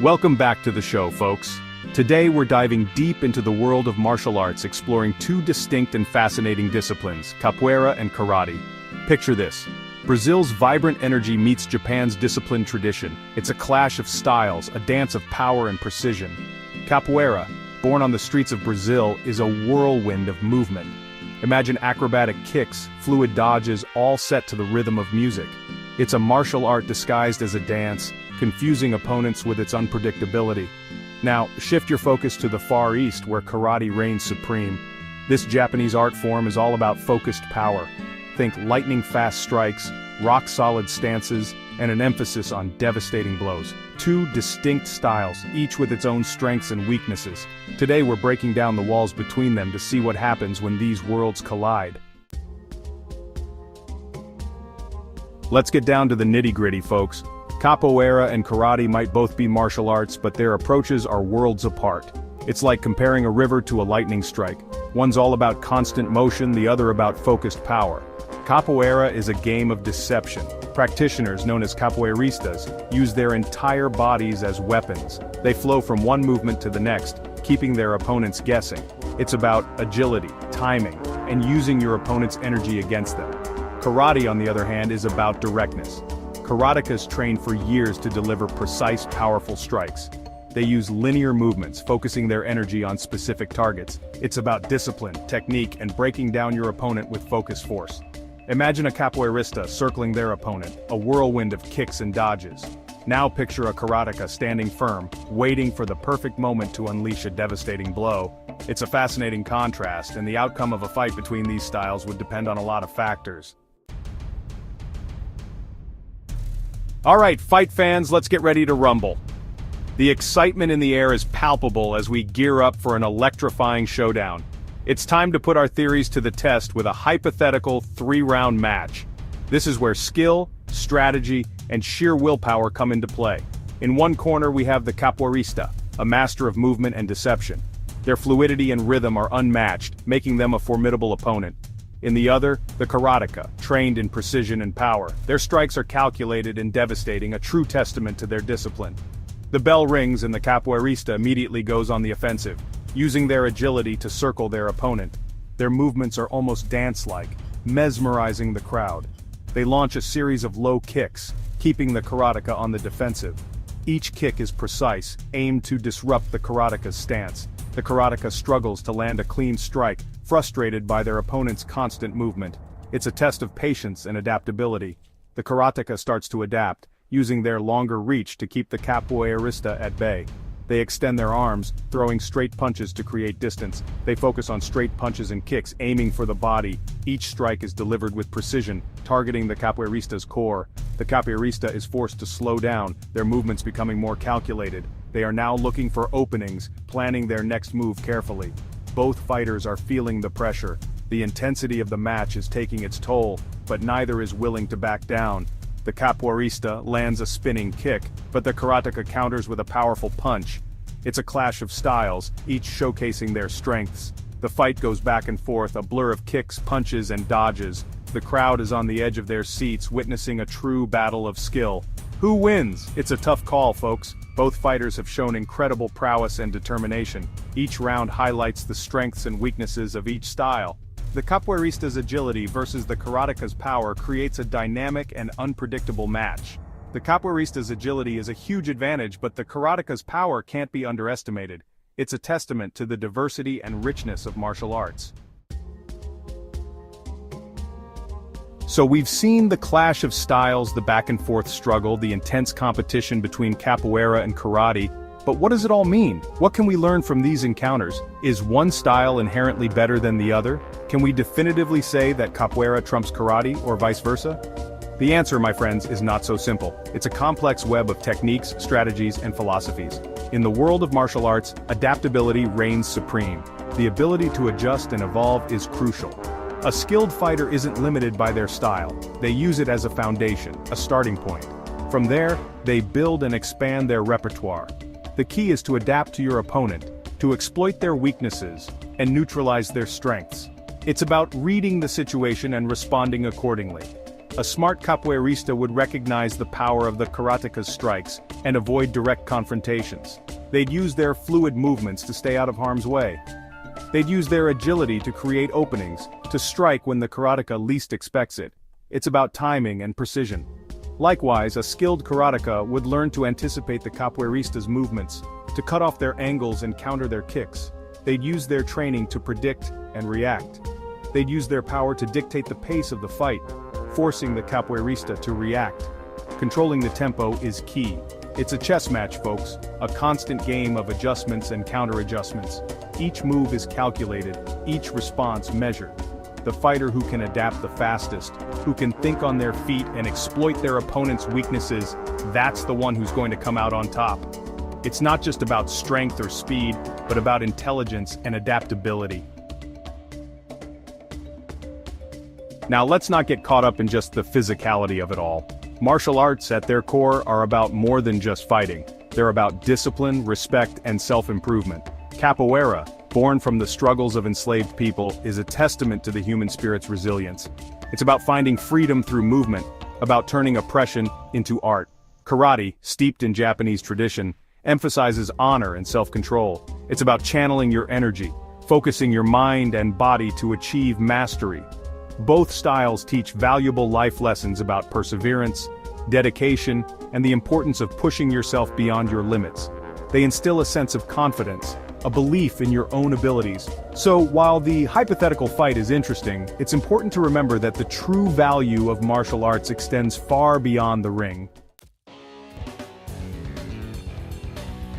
Welcome back to the show, folks. Today we're diving deep into the world of martial arts, exploring two distinct and fascinating disciplines, Capoeira and Karate. Picture this. Brazil's vibrant energy meets Japan's disciplined tradition. It's a clash of styles, a dance of power and precision. Capoeira, born on the streets of Brazil, is a whirlwind of movement. Imagine acrobatic kicks, fluid dodges, all set to the rhythm of music. It's a martial art disguised as a dance, confusing opponents with its unpredictability. Now, shift your focus to the Far East where karate reigns supreme. This Japanese art form is all about focused power. Think lightning-fast strikes, rock-solid stances, and an emphasis on devastating blows. Two distinct styles, each with its own strengths and weaknesses. Today we're breaking down the walls between them to see what happens when these worlds collide. Let's get down to the nitty-gritty, folks. Capoeira and karate might both be martial arts, but their approaches are worlds apart. It's like comparing a river to a lightning strike. One's all about constant motion, the other about focused power. Capoeira is a game of deception. Practitioners, known as capoeiristas, use their entire bodies as weapons. They flow from one movement to the next, keeping their opponents guessing. It's about agility, timing, and using your opponent's energy against them. Karate, on the other hand, is about directness. Karateka's train for years to deliver precise, powerful strikes. They use linear movements, focusing their energy on specific targets. It's about discipline, technique, and breaking down your opponent with focused force. Imagine a capoeirista circling their opponent, a whirlwind of kicks and dodges. Now picture a karateka standing firm, waiting for the perfect moment to unleash a devastating blow. It's a fascinating contrast, and the outcome of a fight between these styles would depend on a lot of factors. Alright, fight fans, let's get ready to rumble. The excitement in the air is palpable as we gear up for an electrifying showdown. It's time to put our theories to the test with a hypothetical 3-round match. This is where skill, strategy, and sheer willpower come into play. In one corner we have the capoeirista, a master of movement and deception. Their fluidity and rhythm are unmatched, making them a formidable opponent. In the other, the karateka, trained in precision and power. Their strikes are calculated and devastating, a true testament to their discipline. The bell rings and the capoeirista immediately goes on the offensive, using their agility to circle their opponent. Their movements are almost dance-like, mesmerizing the crowd. They launch a series of low kicks, keeping the karateka on the defensive. Each kick is precise, aimed to disrupt the karateka's stance. The karateka struggles to land a clean strike, frustrated by their opponent's constant movement. It's a test of patience and adaptability. The karateka starts to adapt, using their longer reach to keep the capoeirista at bay. They extend their arms, throwing straight punches to create distance. They focus on straight punches and kicks, aiming for the body. Each strike is delivered with precision, targeting the capoeirista's core. The capoeirista is forced to slow down, their movements becoming more calculated. They are now looking for openings, planning their next move carefully. Both fighters are feeling the pressure. The intensity of the match is taking its toll, but neither is willing to back down. The capoeirista lands a spinning kick, but the karateka counters with a powerful punch. It's a clash of styles, each showcasing their strengths. The fight goes back and forth, a blur of kicks, punches, and dodges. The crowd is on the edge of their seats, witnessing a true battle of skill. Who wins? It's a tough call, folks. Both fighters have shown incredible prowess and determination. Each round highlights the strengths and weaknesses of each style. The capoeirista's agility versus the karateka's power creates a dynamic and unpredictable match. The capoeirista's agility is a huge advantage, but the karateka's power can't be underestimated. It's a testament to the diversity and richness of martial arts. So we've seen the clash of styles, the back-and-forth struggle, the intense competition between capoeira and karate. But what does it all mean? What can we learn from these encounters? Is one style inherently better than the other? Can we definitively say that capoeira trumps karate, or vice versa? The answer, my friends, is not so simple. It's a complex web of techniques, strategies, and philosophies. In the world of martial arts, adaptability reigns supreme. The ability to adjust and evolve is crucial. A skilled fighter isn't limited by their style. They use it as a foundation, a starting point. From there, they build and expand their repertoire. The key is to adapt to your opponent, to exploit their weaknesses, and neutralize their strengths. It's about reading the situation and responding accordingly. A smart capoeirista would recognize the power of the karateka's strikes and avoid direct confrontations. They'd use their fluid movements to stay out of harm's way. They'd use their agility to create openings, to strike when the karateka least expects it. It's about timing and precision. Likewise, a skilled karateka would learn to anticipate the capoeirista's movements, to cut off their angles and counter their kicks. They'd use their training to predict and react. They'd use their power to dictate the pace of the fight, forcing the capoeirista to react. Controlling the tempo is key. It's a chess match, folks, a constant game of adjustments and counter-adjustments. Each move is calculated, each response measured. The fighter who can adapt the fastest, who can think on their feet and exploit their opponent's weaknesses, that's the one who's going to come out on top. It's not just about strength or speed, but about intelligence and adaptability. Now let's not get caught up in just the physicality of it all. Martial arts at their core are about more than just fighting. They're about discipline, respect, and self-improvement. Capoeira, born from the struggles of enslaved people, is a testament to the human spirit's resilience. It's about finding freedom through movement, about turning oppression into art. Karate, steeped in Japanese tradition, emphasizes honor and self-control. It's about channeling your energy, focusing your mind and body to achieve mastery. Both styles teach valuable life lessons about perseverance, dedication, and the importance of pushing yourself beyond your limits. They instill a sense of confidence, a belief in your own abilities. So, while the hypothetical fight is interesting, it's important to remember that the true value of martial arts extends far beyond the ring.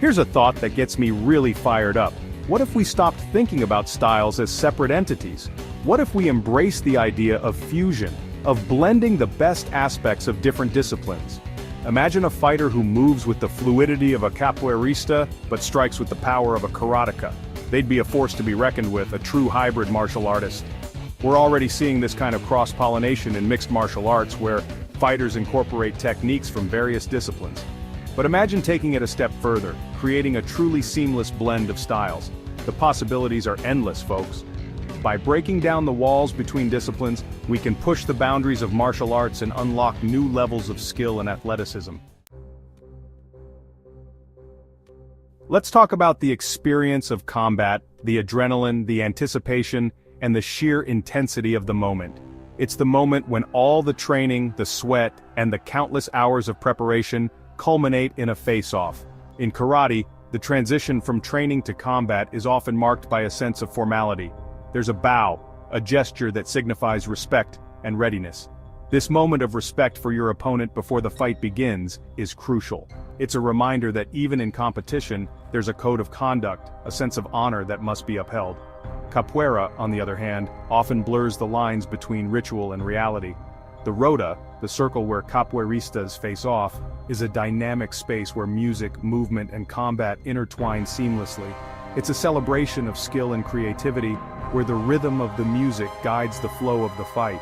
Here's a thought that gets me really fired up. What if we stopped thinking about styles as separate entities? What if we embrace the idea of fusion, of blending the best aspects of different disciplines? Imagine a fighter who moves with the fluidity of a capoeirista, but strikes with the power of a karateka. They'd be a force to be reckoned with, a true hybrid martial artist. We're already seeing this kind of cross-pollination in mixed martial arts where fighters incorporate techniques from various disciplines. But imagine taking it a step further, creating a truly seamless blend of styles. The possibilities are endless, folks. By breaking down the walls between disciplines, we can push the boundaries of martial arts and unlock new levels of skill and athleticism. Let's talk about the experience of combat, the adrenaline, the anticipation, and the sheer intensity of the moment. It's the moment when all the training, the sweat, and the countless hours of preparation culminate in a face-off. In karate, the transition from training to combat is often marked by a sense of formality. There's a bow, a gesture that signifies respect and readiness. This moment of respect for your opponent before the fight begins is crucial. It's a reminder that even in competition, there's a code of conduct, a sense of honor that must be upheld. Capoeira, on the other hand, often blurs the lines between ritual and reality. The rota, the circle where capoeiristas face off, is a dynamic space where music, movement, and combat intertwine seamlessly. It's a celebration of skill and creativity, where the rhythm of the music guides the flow of the fight.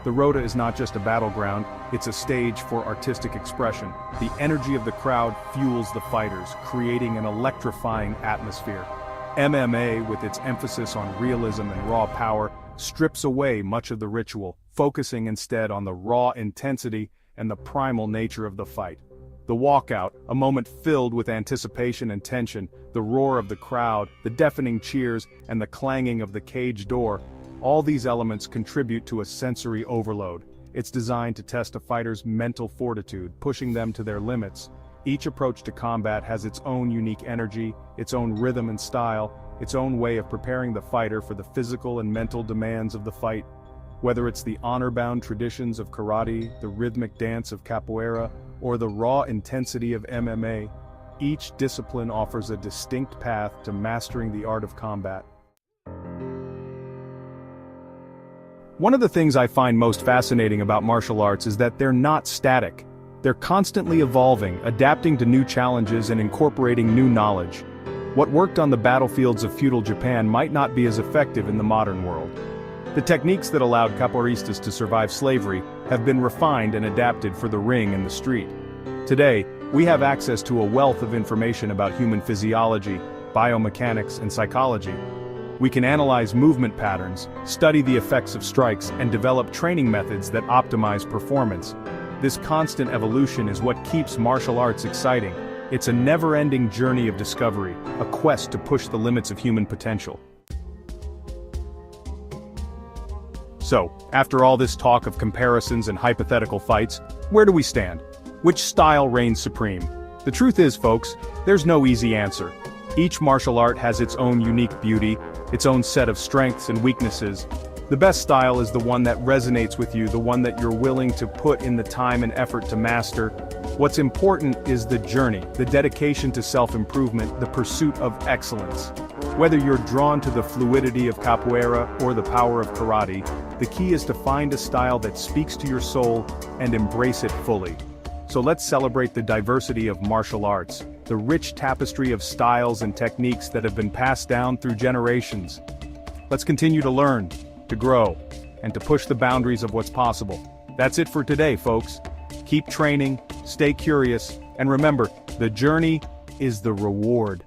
The rota is not just a battleground, it's a stage for artistic expression. The energy of the crowd fuels the fighters, creating an electrifying atmosphere. MMA, with its emphasis on realism and raw power, strips away much of the ritual, focusing instead on the raw intensity and the primal nature of the fight. The walkout, a moment filled with anticipation and tension, the roar of the crowd, the deafening cheers, and the clanging of the cage door, all these elements contribute to a sensory overload. It's designed to test a fighter's mental fortitude, pushing them to their limits. Each approach to combat has its own unique energy, its own rhythm and style, its own way of preparing the fighter for the physical and mental demands of the fight. Whether it's the honor-bound traditions of karate, the rhythmic dance of capoeira, or the raw intensity of MMA, each discipline offers a distinct path to mastering the art of combat. One of the things I find most fascinating about martial arts is that they're not static. They're constantly evolving, adapting to new challenges and incorporating new knowledge. What worked on the battlefields of feudal Japan might not be as effective in the modern world. The techniques that allowed capoeiristas to survive slavery have been refined and adapted for the ring and the street. Today, we have access to a wealth of information about human physiology, biomechanics, and psychology. We can analyze movement patterns, study the effects of strikes, and develop training methods that optimize performance. This constant evolution is what keeps martial arts exciting. It's a never-ending journey of discovery, a quest to push the limits of human potential. So, after all this talk of comparisons and hypothetical fights, where do we stand? Which style reigns supreme? The truth is, folks, there's no easy answer. Each martial art has its own unique beauty, its own set of strengths and weaknesses. The best style is the one that resonates with you, the one that you're willing to put in the time and effort to master. What's important is the journey, the dedication to self-improvement, the pursuit of excellence. Whether you're drawn to the fluidity of capoeira or the power of karate, the key is to find a style that speaks to your soul and embrace it fully. So let's celebrate the diversity of martial arts, the rich tapestry of styles and techniques that have been passed down through generations. Let's continue to learn, to grow, and to push the boundaries of what's possible. That's it for today, folks. Keep training, stay curious, and remember, the journey is the reward.